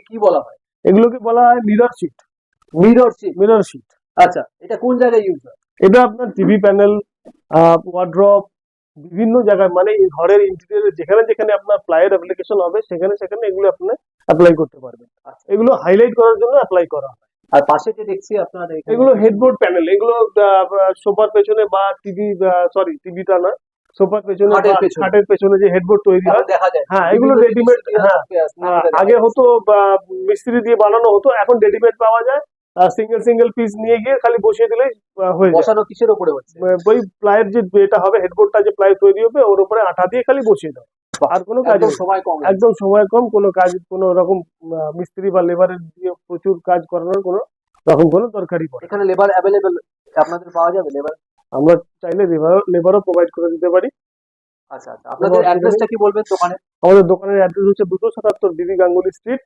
কি বলা হয়? এগুলোকে বলা হয় মিরর শিট। Mirror sheet. আচ্ছা, এটা কোন জায়গায় ইউজ হয়? এটা আপনার টিভি প্যানেল, ওয়ার্ড্রপ, বিভিন্ন জায়গায়, মানে এই ঘরের ইন্টেরিয়রে যেখানে যেখানে আপনার প্লাইয়ের অ্যাপ্লিকেশন হবে সেখানে সেখানে এগুলো আপনি অ্যাপ্লাই করতে পারবেন। আচ্ছা, এগুলো হাইলাইট করার জন্য অ্যাপ্লাই করা হয়। আর পাশে যে দেখছি আপনার এখানে এগুলো হেডবোর্ড প্যানেল, এগুলো সোফার পেছনে বা টিভিটা না, সোফার পেছনে বা খাটের পেছনে খাটের পেছনে যে হেডবোর্ড তৈরি এখন হয়। দেখা যায় হ্যাঁ, এগুলো বিভিন্ন রেডিমেড। জিনিস দিয়ে হ্যাঁ, দেখা আগে যায়। হতো বা মিস্ত্রি দিয়ে বানানো হতো, এখন রেডিমেড পাওয়া যায়। সিঙ্গেল সিঙ্গেল পিস নিয়ে গিয়ে খালি বসিয়ে দিলেই হয়ে যায়। বসানো কিসের উপরে হচ্ছে? ওই প্লাইয়ের যে এটা হবে, হেডবোর্ডটা যে প্লাই তৈরি হবে ওর উপরে আঠা দিয়ে খালি বসিয়ে দাও, আর কোনো কাজ একদম নেই। সময় কম লাগে। একদম সময় কম, কোনো কাজ, কোনো রকম মিস্ত্রি বা লেবারের দিয়ে প্রচুর কাজ করানোর কোনো রকম কোনো দরকারই পড়ে না। এখানে লেবার অ্যাভেলেবেল আপনাদের পাওয়া যাবে লেবার? আমরা চাইলে লেবারও প্রোভাইড করে দিতে পারি। আচ্ছা আচ্ছা, আপনাদের অসুবিধা নেই। অ্যাড্রেসটা কি বলবেন দোকানে? আমাদের দোকানের অ্যাড্রেস হচ্ছে 277 বিবি গাঙ্গুলি স্ট্রিট,